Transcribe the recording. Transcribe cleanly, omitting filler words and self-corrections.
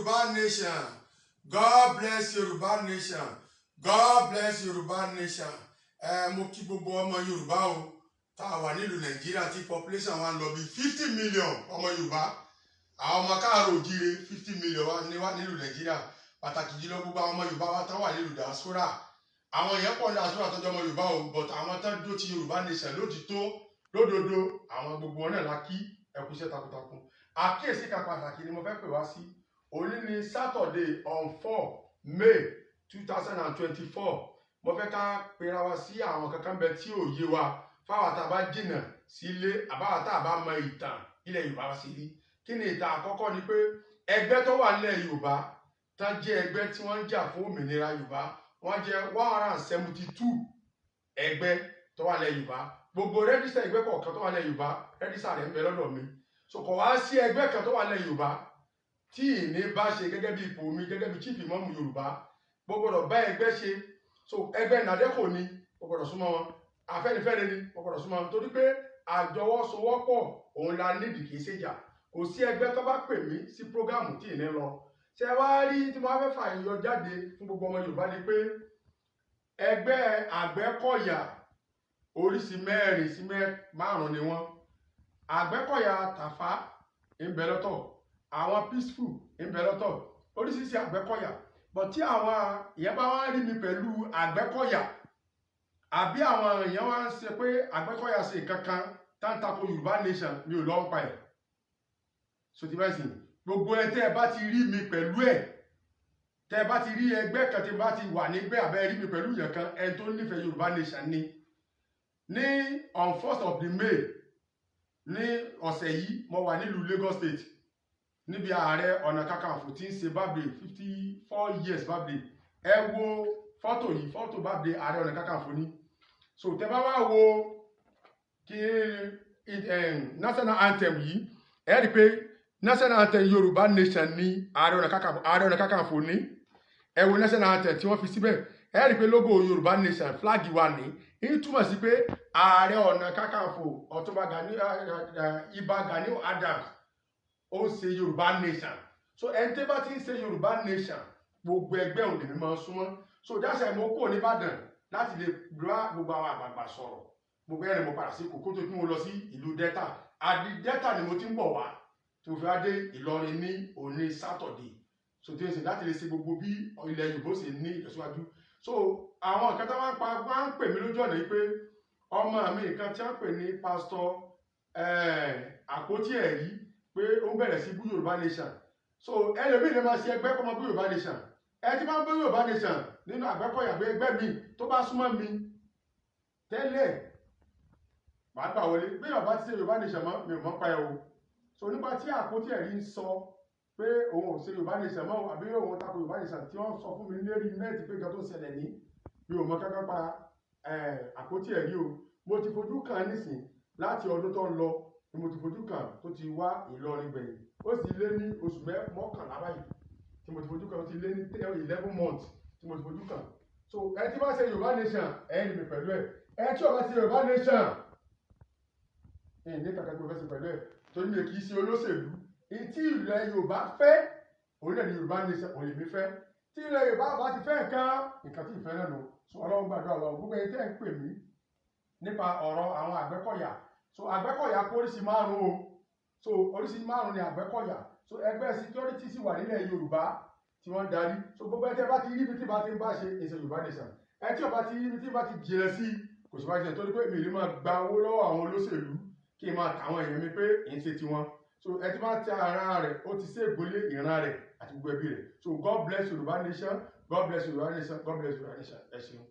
Yoruba nation. God bless Yoruba nation. God bless Yoruba nation. Mo kí gbogbo ọmọ Yorùbá o tá a wà nílùú Nàìjíríà tí population wa ń lọ bí 50 million ọmọ Yorùbá. Àwọn ọmọ káàrọ̀ òjíire 50 million wà nílùú Nàìjíríà. Pàtàkì jùlọ gbogbo àwọn ọmọ Yorùbá wa tán wà nílùú diaspora. Àwọn èèyàn pọ̀ ní diaspora tọ́jú ọmọ Yorùbá o, but àwọn tán dúró ti Yorùbá nation lótìtọ́ lódodo àwọn gbogbo wọn náà la kí ẹ kú iṣẹ́ takuntakun. Àkíyèsí kan pàtàkì ni mo fẹ́ pè wá sí. Òní ni Saturday on 4 May 2024. Mo fẹ́ ká pera wa sí àwọn kankan bẹ tí ò yé wa fáwọn tá a bá jìnnà sílé àbáwá tá a bá mọ ìtàn ilẹ̀ Yorùbá wa sí rí. Kí ni ìtàn àkọ́kọ́ ni pé ẹgbẹ́ tó wà nílẹ̀ Yorùbá tán jẹ́ ẹgbẹ́ tí wọ́n ń jà fún òmìnira Yorùbá wọ́n jẹ́ 172 ẹgbẹ́ tó wà nílẹ̀ Yorùbá. Gbogbo rẹ́díṣà ẹgbẹ́ kọ̀ọ̀kan tó wà nílẹ̀ Yorùbá rẹ́díṣà rẹ̀ ń bẹ lọ́dọ̀ mi. So kò wá sí ẹgbẹ́ kan tó wà nílẹ̀ Yorùbá tí ìní bá ṣe gẹ́gẹ́ bí ipò mi gẹ́gẹ́ bí chief imam Yorùbá gbọ́dọ̀ bá ẹgbẹ́ ṣe. So ẹgbẹ́ nàdẹ́kò ni gbọ́dọ̀ súnmọ́ wọn, Afẹ́nifẹ́re ni gbọ́dọ̀ súnmọ́ wọn, torí pé àjọwọ́sowọ́pọ̀ òun la nídìí kì í ṣèjà. Kò sí ẹgbẹ́ tó bá pè mí sí prógámù tí ìní lọ. Ṣé wá rí tí mo bá fẹ́ fàyọ jáde fún gbogbo ọmọ Yorùbá ni pé ẹgbẹ́ Àgbẹ̀kọ̀yà oríṣi mẹ́rin sí márùn-ún ni wọ́n. Àgbẹ̀kọ̀yà Tàfà ń bẹ lọ́tọ̀, àwọn Peaceful ń bẹ lọ́tọ̀, oríṣiríṣi Àgbẹ̀kọ̀yà. But tí àwọn èèyàn bá wá rí mi pẹ̀lú Àgbẹ̀kọ̀yà àbí àwọn èèyàn wá ń ṣe pé Àgbẹ̀kọ̀yà ṣe kankan táǹtakò Yorùbá nation mi ò lọ ń pa ẹ̀. So ti báyìí sìn gbogbo ẹ tẹ́ ẹ bá ti rí mi pẹ̀lú ẹ̀, tẹ́ ẹ bá ti rí ẹgbẹ́ kan tí bá ti wà nígbẹ́ àbẹ́ rí mi pẹ̀lú ìyẹn kan ẹni tó nífẹ̀ẹ́ Yorùbá nation ni. Ní on 1st of the May ní ọ̀sẹ̀ yìí mo wà nílùú Lagos State níbi Ààrẹ Ọ̀nà Kakanfò tí ń ṣe birthday 54 years birthday. Ẹ wo fọ́tò yìí, fọ́tò birthday Ààrẹ Ọ̀nà Kakanfò ni. So tẹ́ bá wá wo kí national anthem yìí ẹ rí pé national anthem Yorùbá nation ni Ààrẹ Ọ̀nà Kakanfò ní. Ẹ wo national anthem tí wọ́n fi síbẹ̀ ẹ rí pé logo Yorùbá nation flag wa ní. Èyí túmọ̀ sí pé Ààrẹ Ọ̀nà Kakanfò Ọ̀túnba Ìbà Gani Adams ó ṣe Yorùbá nation. So ẹni tí bá ti ń ṣe Yorùbá nation gbogbo ẹgbẹ́ òun lèmi máa ń súnmọ́. So dáṣà mo kúrò nìbàdàn láti lè bá gbogbo àwọn àgbààgbà sọ̀rọ̀. Gbogbo ẹ̀rìn mo padà sí Kòkó tó kí mo lọ sí ìlú Delta. Àdí Delta ni mo ti ń bọ̀ wá tó fi wá dé Ìlọrin ní òní Saturday. So tí ó ṣe láti lè ṣe gbogbo bí ilẹ̀ Yorùbá ṣe ní ìtẹ̀síwájú. So àwọn nǹkan tí wọ́n ń pè mí lójú ọ̀nà yìí pé ọmọ mi nǹkan tí wọ́n pè ní pásítọ̀ Àpótí Ẹ̀rí pé ó ń bẹ̀rẹ̀ sí bú Yorùbá nation. So ẹlòmíì lè máa ṣe ẹgbẹ́ kọ́mọ bú Yorùbá nation. Ẹ ti máa ń bú Yorùbá nation nínú Àgbẹ̀kọ̀yà pé ẹgbẹ́ mi tó bá súnmọ́ mi tẹ́lẹ̀ màá gbà wọlé bí Yorùbá ti ṣe Yorùbá nation mọ́ mi ò mọ́ pa ẹ o. So nípa tí Àpótí Ẹ̀rí ń sọ pé òun ò ṣe Yorùbá nation mọ́ àbí òun tako Yorùbá nation tí wọ́n sọ fún mi lérí nẹ́ẹ̀tì pé nǹkan tó ṣẹlẹ̀ ní mi ò mọ kankan pa Àpótí Ẹ̀rí o. Mo ti fojú kàn nísìn láti ọdún tó ń lọ ni mo ti fojú kàn tó ti wá Ìlọrin gbẹ̀yìn. Ó sì lé ní oṣù 11 báyìí tí mo ti fojú kàn, ó ti lé ní 11 months tí mo ti fojú kàn. So ẹ tí bá ṣe Yorùbá nation ẹ rí mi pẹ̀lú ẹ. Ẹ tí ò bá ṣe Yorùbá nation ní kankan tí mo fẹ́ ṣe pẹ̀lú ẹ torí mi kì í ṣe olóṣèlú. Tí ilẹ̀ Yorùbá fẹ́ òun náà ni Yorùbá nation òun lè mi fẹ́. Tí ilẹ̀ Yorùbá bá ti fẹ́ nǹkan tí ìfẹ́ náà nù. So Ọlọ́run gbàdúrà wa gbogbo ẹni tẹ́ ń pè mí nípa ọ̀rọ̀ àwọn Àgbẹ̀kọ̀yà. So Àgbẹ̀kọ̀yà kó oríṣi márùn-ún o. So oríṣi márùn-ún ni Àgbẹ̀kọ̀yà. So ẹgbẹ́ security sì wà nílẹ̀ Yorùbá tí wọ́n darí. So gbogbo ẹ tẹ́ bá ti rí ibi tí bá ti ń bá ṣe èsè Yorùbá nation. Ẹ tí ò bá ti rí ibi tí bá ti jìnà sí kò sì bá ṣe torí pé mi lè máa gba owó lọ́wọ́ àwọn olóṣèlú kí n máa tàwọn èèyàn mi pé èyí ń ṣe tiwọn. So ẹ ti máa ti ara rẹ̀ ó ti ṣe ìgbólé ìran rẹ̀ àti gbogbo ẹbí rẹ̀. So God bless Yorùbá nation, God bless Yorùbá nation, God bless Yorùbá nation. Ẹ ṣeun.